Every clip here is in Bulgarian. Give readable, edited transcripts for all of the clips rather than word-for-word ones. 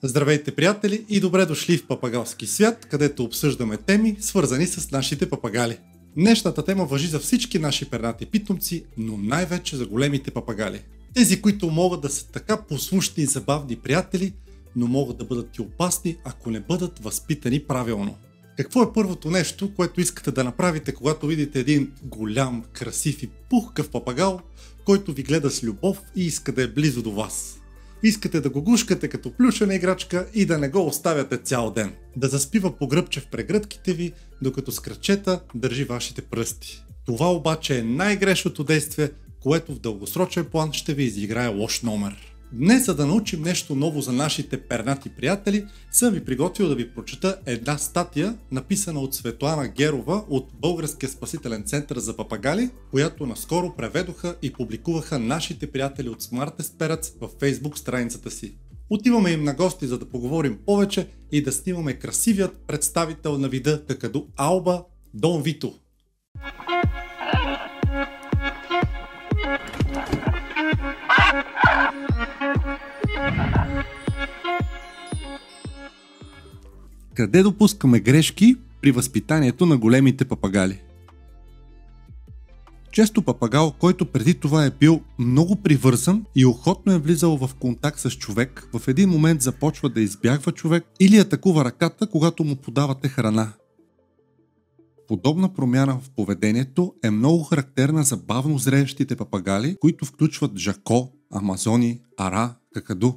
Здравейте, приятели, и добре дошли в Папагалски свят, където обсъждаме теми, свързани с нашите папагали. Днешната тема важи за всички наши пернати питомци, но най-вече за големите папагали. Тези, които могат да са така послушни и забавни приятели, но могат да бъдат и опасни, ако не бъдат възпитани правилно. Какво е първото нещо, което искате да направите, когато видите един голям, красив и пухкав папагал, който ви гледа с любов и иска да е близо до вас? Искате да го гушкате като плюшена играчка и да не го оставяте цял ден. Да заспива по гръбче в прегръдките ви, докато с крачета държи вашите пръсти. Това обаче е най-грешното действие, което в дългосрочен план ще ви изиграе лош номер. Днес, за да научим нещо ново за нашите пернати приятели, съм ви приготвил да ви прочета една статия, написана от Светлана Герова от Българския спасителен център за папагали, която наскоро преведоха и публикуваха нашите приятели от Smart Experts във Facebook страницата си. Отиваме им на гости, за да поговорим повече и да снимаме красивият представител на вида какаду Алба, Дон Вито. Къде допускаме грешки при възпитанието на големите папагали? Често папагал, който преди това е бил много привързан и охотно е влизал в контакт с човек, в един момент започва да избягва човек или атакува ръката, когато му подавате храна. Подобна промяна в поведението е много характерна за бавно зреещите папагали, които включват жако, амазони, ара, какаду.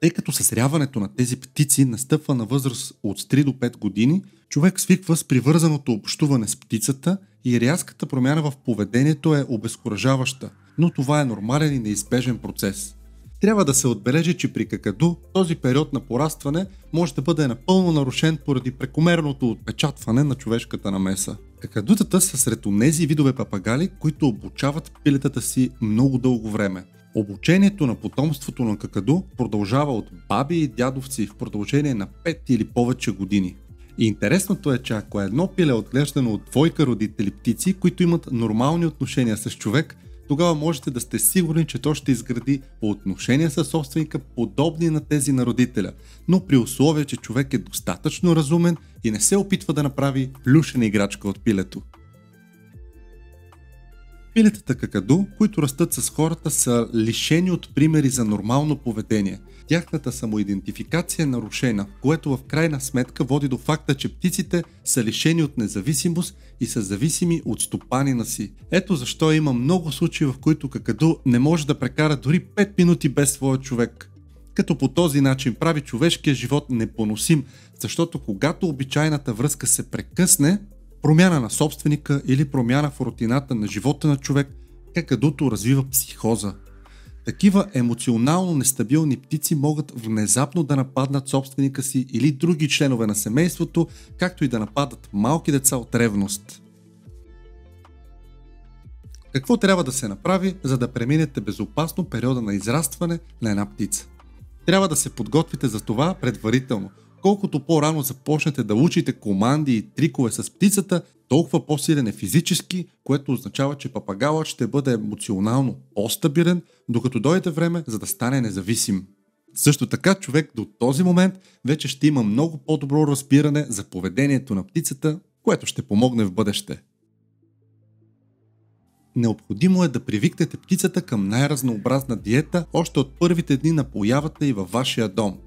Тъй като съзряването на тези птици настъпва на възраст от 3 до 5 години, човек свиква с привързаното общуване с птицата и рязката промяна в поведението е обезкуражаваща, но това е нормален и неизбежен процес. Трябва да се отбележи, че при какаду този период на порастване може да бъде напълно нарушен поради прекомерното отпечатване на човешката намеса. Какадутата са сред онези видове папагали, които обучават пилетата си много дълго време. Обучението на потомството на какаду продължава от баби и дядовци в продължение на 5 или повече години. И интересното е, че ако едно пиле е отглеждано от двойка родители птици, които имат нормални отношения с човек, тогава можете да сте сигурни, че то ще изгради отношения с собственика, подобни на тези на родителя, но при условие, че човек е достатъчно разумен и не се опитва да направи плюшена играчка от пилето. Пилетата какаду, които растат с хората, са лишени от примери за нормално поведение. Тяхната самоидентификация е нарушена, което в крайна сметка води до факта, че птиците са лишени от независимост и са зависими от стопанина си. Ето защо има много случаи, в които какаду не може да прекара дори 5 минути без своя човек. Като по този начин прави човешкия живот непоносим, защото когато обичайната връзка се прекъсне, промяна на собственика или промяна в рутината на живота на човек, какадуто развива психоза. Такива емоционално нестабилни птици могат внезапно да нападнат собственика си или други членове на семейството, както и да нападат малки деца от ревност. Какво трябва да се направи, за да преминете безопасно периода на израстване на една птица? Трябва да се подготвите за това предварително. Колкото по-рано започнете да учите команди и трикове с птицата, толкова по-силен е физически, което означава, че папагалът ще бъде емоционално по-стабилен, докато дойде време, за да стане независим. Също така, човек до този момент вече ще има много по-добро разбиране за поведението на птицата, което ще помогне в бъдеще. Необходимо е да привикнете птицата към най-разнообразна диета още от първите дни на появата й във вашия дом.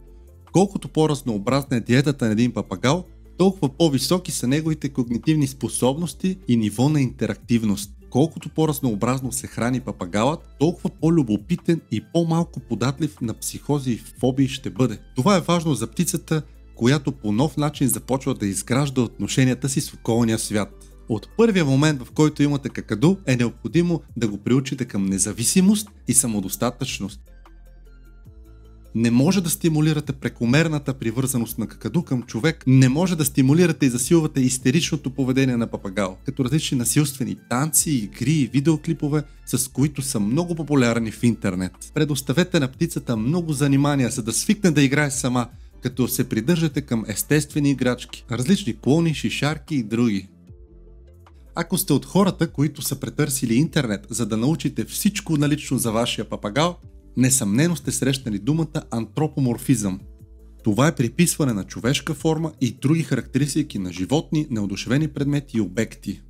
Колкото по-разнообразна е диетата на един папагал, толкова по-високи са неговите когнитивни способности и ниво на интерактивност. Колкото по-разнообразно се храни папагалът, толкова по-любопитен и по-малко податлив на психози и фобии ще бъде. Това е важно за птицата, която по нов начин започва да изгражда отношенията си с околния свят. От първия момент, в който имате какаду, е необходимо да го приучите към независимост и самодостатъчност. Не може да стимулирате прекомерната привързаност на какаду към човек, не може да стимулирате и засилвате истеричното поведение на папагал, като различни насилствени танци, игри и видеоклипове, с които са много популярни в интернет. Предоставете на птицата много занимания, за да свикне да играе сама, като се придържате към естествени играчки, различни клони, шишарки и други. Ако сте от хората, които са претърсили интернет, за да научите всичко налично за вашия папагал, несъмнено сте срещнали думата антропоморфизъм. Това е приписване на човешка форма и други характеристики на животни, неодушевени предмети и обекти.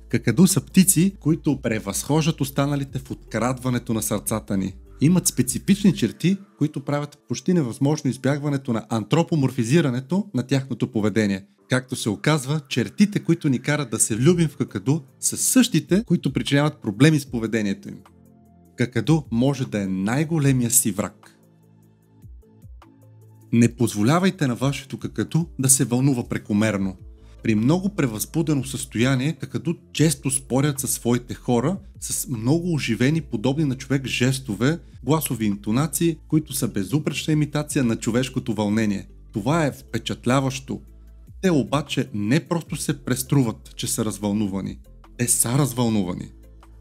Какаду са птици, които превъзхождат останалите в открадването на сърцата ни. Имат специфични черти, които правят почти невъзможно избягването на антропоморфизирането на тяхното поведение. Както се оказва, чертите, които ни карат да се влюбим в какаду, са същите, които причиняват проблеми с поведението им. Какаду може да е най-големия си враг. Не позволявайте на вашето какаду да се вълнува прекомерно. При много превъзбудено състояние какаду често спорят със своите хора с много оживени, подобни на човек жестове, гласови интонации, които са безупречна имитация на човешкото вълнение. Това е впечатляващо. Те обаче не просто се преструват, че са развълнувани. Те са развълнувани.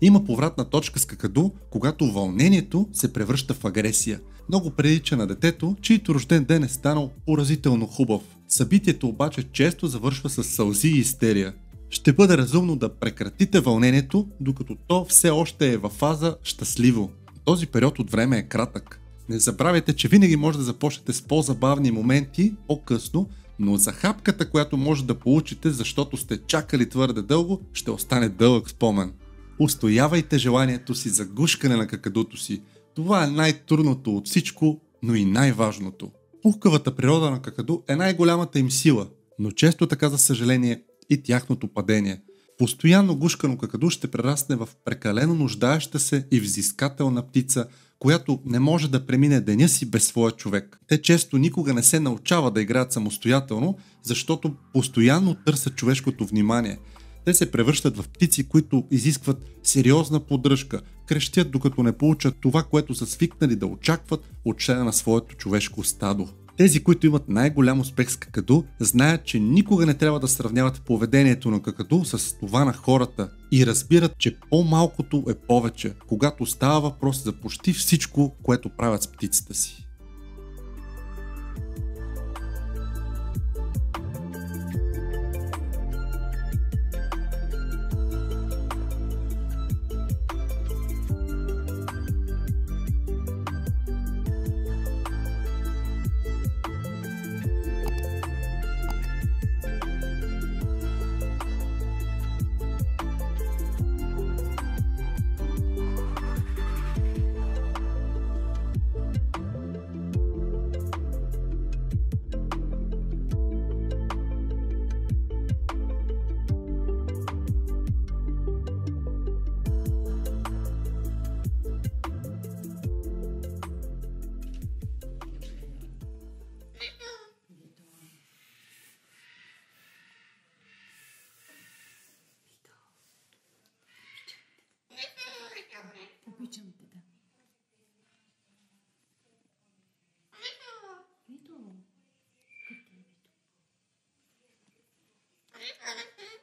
Има повратна точка с какаду, когато вълнението се превръща в агресия. Много прилича на детето, чийто рожден ден е станал поразително хубав. Събитието обаче често завършва с сълзи и истерия. Ще бъде разумно да прекратите вълнението, докато то все още е във фаза щастливо. Този период от време е кратък. Не забравяйте, че винаги може да започнете с по-забавни моменти по-късно, но захапката, която може да получите, защото сте чакали твърде дълго, ще остане дълъг спомен. Устоявайте желанието си за гушкане на какадуто си. Това е най-трудното от всичко, но и най-важното. Пухкавата природа на какаду е най-голямата им сила, но често така, за съжаление, и тяхното падение. Постоянно гушкано какаду ще прерасне в прекалено нуждаеща се и взискателна птица, която не може да премине деня си без своя човек. Те често никога не се научават да играят самостоятелно, защото постоянно търсят човешкото внимание. Те се превръщат в птици, които изискват сериозна поддръжка, крещят докато не получат това, което са свикнали да очакват от члена на своето човешко стадо. Тези, които имат най-голям успех с какаду, знаят, че никога не трябва да сравняват поведението на какаду с това на хората и разбират, че по-малкото е повече, когато става въпрос за почти всичко, което правят с птицата си. Обичам те, да. Вито. Как е, Вито?